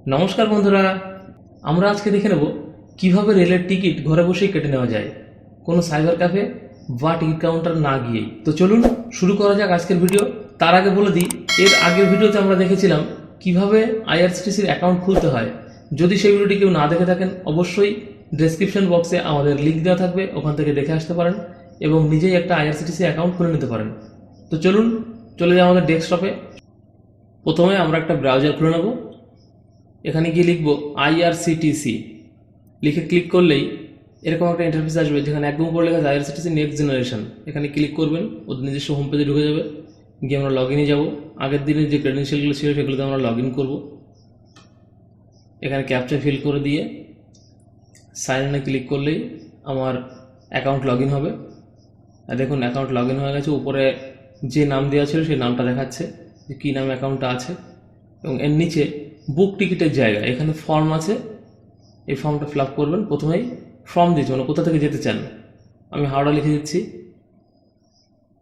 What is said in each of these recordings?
নমস্কার বন্ধুরা, আমরা আজকে দেখে নেব কিভাবে রেলের টিকিট ঘরে বসেই কেটে নেওয়া যায় কোনো সাইবার ক্যাফে বা টিকিট কাউন্টার না গিয়েই। তো চলুন শুরু করা যাক আজকের ভিডিও। তার আগে বলে দিই, এর আগের ভিডিওতে আমরা দেখেছিলাম কিভাবে আইআরসিটিসির অ্যাকাউন্ট খুলতে হয়। যদি সেই ভিডিওটি কেউ না দেখে থাকেন, অবশ্যই ডেসক্রিপশন বক্সে আমাদের লিঙ্ক দেওয়া থাকবে, ওখান থেকে দেখে আসতে পারেন এবং নিজেই একটা আইআরসিটিসি অ্যাকাউন্ট খুলে নিতে পারেন। তো চলুন চলে যাই আমাদের ডেস্কটপে। প্রথমে আমরা একটা ব্রাউজার খুলে নেব। এখানে গিয়ে লিখব আইআরসিটিসি, লিখে ক্লিক করলেই এরকম একটা ইন্টারফেস আসবে, যেখানে একদম উপরে লেখা আছে আইআরসিটিসি নেক্সট জেনারেশন। এখানে ক্লিক করবেন, ওদের নিজস্ব হোম পেজে ঢুকে যাবে। গিয়ে আমরা লগ ইনে যাবো। আগের দিনের যে ক্রেডেন্সিয়ালগুলো ছিল সেগুলোতে আমরা লগ ইন করবো। এখানে ক্যাপচা ফিল করে দিয়ে সাইন ইনে ক্লিক করলেই আমার অ্যাকাউন্ট লগ ইন হবে। আর দেখুন অ্যাকাউন্ট লগ ইন হয়ে গেছে। উপরে যে নাম দেওয়া ছিল সেই নামটা দেখাচ্ছে যে কী নামে অ্যাকাউন্টটা আছে, এবং এর নিচে বুক টিকিটের জায়গা এখানে ফর্ম আছে। এই ফর্মটা ফিল আপ করবেন। প্রথমেই ফর্ম দিয়েছে মানে কোথা থেকে যেতে চান। আমি হাওড়া লিখে দিচ্ছি।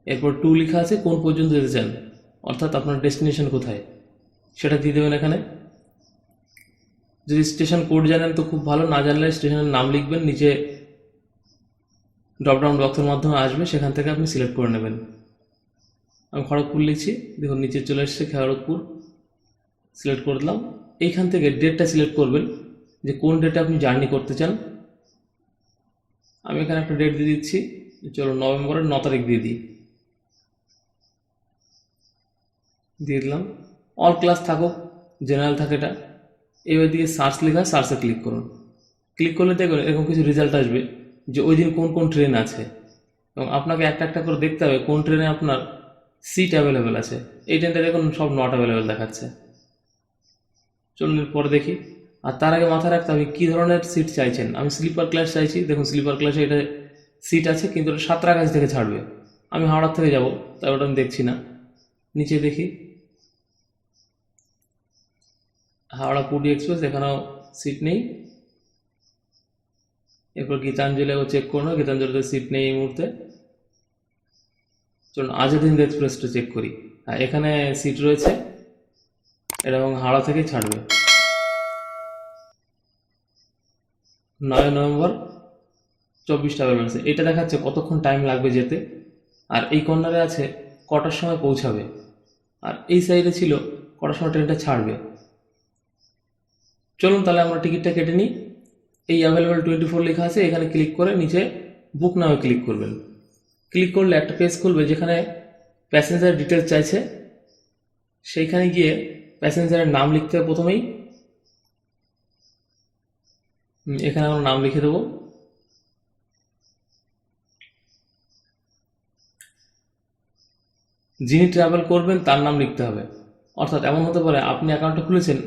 এরপর টু লেখা আছে কোন পর্যন্ত যেতে চান, অর্থাৎ আপনার ডেস্টিনেশন কোথায় সেটা দিয়ে দেবেন এখানে। যদি স্টেশন কোড জানেন তো খুব ভালো, না জানলে স্টেশনের নাম লিখবেন, নিচে ড্রপডাউন বক্সের মাধ্যমে আসবে, সেখান থেকে আপনি সিলেক্ট করে নেবেন। আমি খড়গপুর লিখছি, দেখুন নিচে চলে এসছে খড়গপুর, সিলেক্ট করে দিলাম। এইখান থেকে ডেটটা সিলেক্ট করবেন যে কোন ডেটে আপনি জার্নি করতে চান। আমি এখানে একটা ডেট দিয়ে দিচ্ছি, চলো নভেম্বরের 9 তারিখ দিয়ে দিলাম। অল ক্লাস থাকুক, জেনারেল থাকে এটা। এবার দিকে সার্চ লেখা, সার্চে ক্লিক করুন। ক্লিক করলে দেখুন এরকম কিছু রেজাল্ট আসবে যে ওই দিন কোন কোন ট্রেন আছে, এবং আপনাকে একটা একটা করে দেখতে হবে কোন ট্রেনে আপনার সিট অ্যাভেলেবেল আছে। এই ট্রেনটা দেখুন সব নট অ্যাভেলেবেল দেখাচ্ছে। চলুন পরে দেখি। আর তার আগে মাথায় রাখতে হবে কী ধরনের সিট চাইছেন। আমি স্লিপার ক্লাস চাইছি, দেখুন স্লিপার ক্লাসে এটা সিট আছে, কিন্তু এটা সাঁতরাগাছি থেকে ছাড়বে। আমি হাওড়ার থেকে যাব, তাই ওটা আমি দেখছি না। নিচে দেখি হাওড়া পুরী এক্সপ্রেস, এখানেও সিট নেই। এরপর গীতাঞ্জলিও চেক করুন, গীতাঞ্জলিতে সিট নেই এই মুহূর্তে। চলুন আজাদ এক্সপ্রেসটা চেক করি। হ্যাঁ, এখানে সিট রয়েছে, এটা এবং হাওড়া থেকেই ছাড়বে 9 নভেম্বর 24টা বেরোচ্ছে। এটা দেখাচ্ছে কতক্ষণ টাইম লাগবে যেতে, আর এই কর্নারে আছে কটার সময় পৌঁছাবে, আর এই সাইডে ছিল কটার সময় ট্রেনটা ছাড়বে। চলুন তাহলে আমরা টিকিটটা কেটে নিই। এই অ্যাভেলেবেল 24 লেখা আছে, এখানে ক্লিক করে নিচে বুক নামে ক্লিক করবেন। ক্লিক করলে একটা পেজ খুলবে যেখানে প্যাসেঞ্জার ডিটেলস চাইছে। সেইখানে গিয়ে প্যাসেঞ্জারের নাম লিখতে হবে প্রথমেই। এখানে আমরা নাম লিখে দেবো। যিনি ট্রাভেল করবেন তার নাম লিখতে হবে। অর্থাৎ এমন হতে পারে আপনি অ্যাকাউন্টটা খুলেছেন,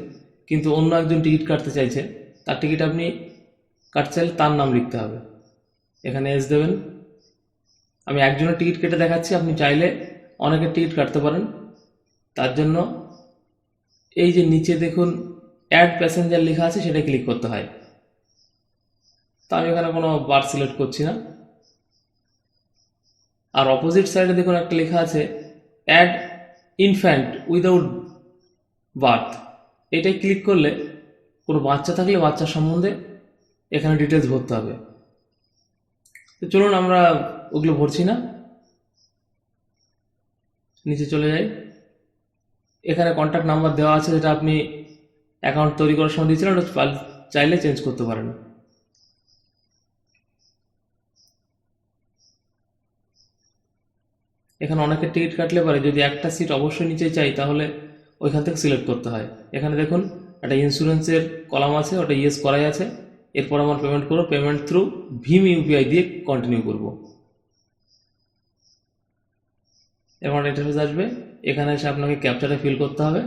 কিন্তু অন্য একজন টিকিট কাটতে চাইছে, তার টিকিট আপনি কাটতে চাইলে তার নাম লিখতে হবে। এখানে এস দেবেন। আমি একজনের টিকিট কেটে দেখাচ্ছি, আপনি চাইলে অনেকের টিকিট কাটতে পারেন। তার জন্য এই যে নিচে দেখুন অ্যাড প্যাসেঞ্জার লেখা আছে, সেটা ক্লিক করতে হয়। তা আমি এখানে কোনো বার সিলেক্ট করছি না। আর অপোজিট সাইডে দেখুন একটা লেখা আছে অ্যাড ইনফ্যান্ট উইদাউট বার্থ। এটাই ক্লিক করলে কোনো বাচ্চা থাকলে বাচ্চার সম্বন্ধে এখানে ডিটেলস ভরতে হবে। তো চলুন আমরা ওগুলো ভরছি না, নিচে চলে যাই। এখানে কন্ট্যাক্ট নাম্বার দেওয়া আছে, যেটা আপনি অ্যাকাউন্ট তৈরি করার সময় দিয়েছিলেন, ওটা চাইলে চেঞ্জ করতে পারেন। এখানে অনেকের টিকিট কাটলে পারে যদি একটা সিট অবশ্যই নিচে চাই, তাহলে ওইখান থেকে সিলেক্ট করতে হয়। এখানে দেখুন একটা ইন্স্যুরেন্সের কলাম আছে, ওটা ইয়েস করাই আছে। এরপর আমার পেমেন্ট করবো, পেমেন্ট থ্রু ভীম ইউপিআই দিয়ে কন্টিনিউ করব। এরপর ইন্টারফেস আসবে, এখানে এসে আপনাকে ক্যাপচাটা ফিল করতে হবে।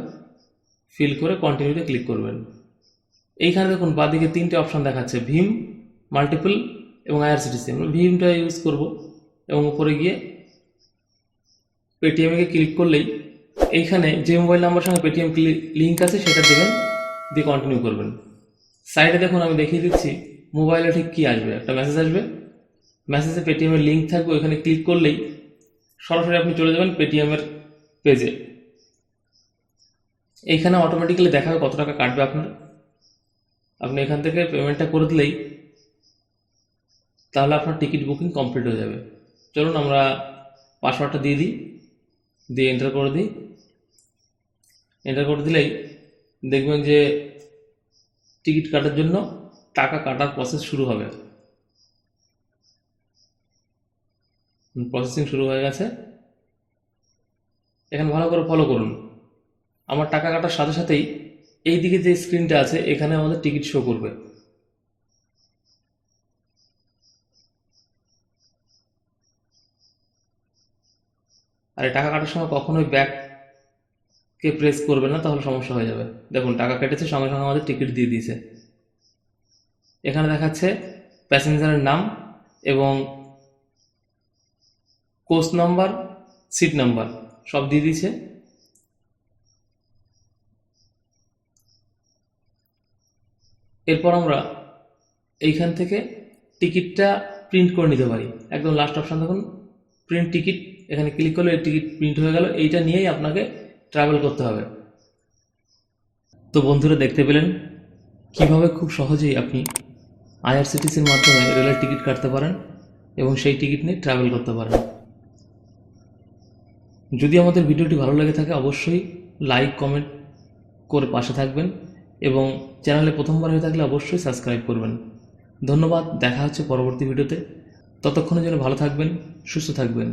ফিল করে কন্টিনিউতে ক্লিক করবেন। এইখানে দেখুন বাঁদিকে 3টে অপশান দেখাচ্ছে, ভীম, মাল্টিপল এবং আইআরসিটিসি। আমরা ভীমটা ইউজ করব, এবং উপরে গিয়ে পেটিএমে ক্লিক করলেই এইখানে যে মোবাইল নাম্বার সঙ্গে পেটিএম লিঙ্ক আছে সেটা দেবেন, দিয়ে কন্টিনিউ করবেন। সাইডে দেখুন আমি দেখিয়ে দিচ্ছি মোবাইলে ঠিক কী আসবে, একটা মেসেজ আসবে। মেসেজে পেটিএমের লিঙ্ক থাকবে, ওইখানে ক্লিক করলেই সরাসরি আপনি চলে যাবেন পেটিএমের পেজে। এইখানে অটোমেটিক্যালি দেখাবে কত টাকা কাটবে আপনার। আপনি এখান থেকে পেমেন্টটা করে দিলেই তাহলে আপনার টিকিট বুকিং কমপ্লিট হয়ে যাবে। চলুন আমরা পাসওয়ার্ডটা দিয়ে দিই, দিয়ে এন্টার করে দিই। এন্টার করে দিলেই দেখবেন যে টিকিট কাটার জন্য টাকা কাটার প্রসেস শুরু হবে। প্রসেসিং শুরু হয়ে গেছে। এখানে ভালো করে ফলো করুন। আমার টাকা কাটার সাথে সাথেই এই দিকে যে স্ক্রিনটা আছে এখানে আমাদের টিকিট শো করবে। আর এই টাকা কাটার সময় কখনোই ব্যাককে প্রেস করবে না, তাহলে সমস্যা হয়ে যাবে। দেখুন টাকা কেটেছে, সঙ্গে সঙ্গে আমাদের টিকিট দিয়ে দিয়েছে। এখানে দেখাচ্ছে প্যাসেঞ্জারের নাম এবং কোচ নাম্বার, সিট নাম্বার সব দিয়ে দিয়েছে। এরপর আমরা এইখান থেকে টিকিটটা প্রিন্ট করে নিতে পারি। একদম লাস্ট অপশান দেখুন প্রিন্ট টিকিট, এখানে ক্লিক করলে এই টিকিট প্রিন্ট হয়ে গেল। এইটা নিয়েই আপনাকে ট্রাভেল করতে হবে। তো বন্ধুরা দেখতে পেলেন কিভাবে খুব সহজেই আপনি আইআরসিটিসির মাধ্যমে রেলের টিকিট কাটতে পারেন এবং সেই টিকিট নিয়ে ট্রাভেল করতে পারেন। যদি আমাদের ভিডিওটি ভালো লেগে থাকে অবশ্যই লাইক কমেন্ট করে পাশে থাকবেন এবং চ্যানেলে প্রথমবার হয়ে থাকলে অবশ্যই সাবস্ক্রাইব করবেন। ধন্যবাদ, দেখা হচ্ছে পরবর্তী ভিডিওতে। ততক্ষণের জন্য ভালো থাকবেন, সুস্থ থাকবেন।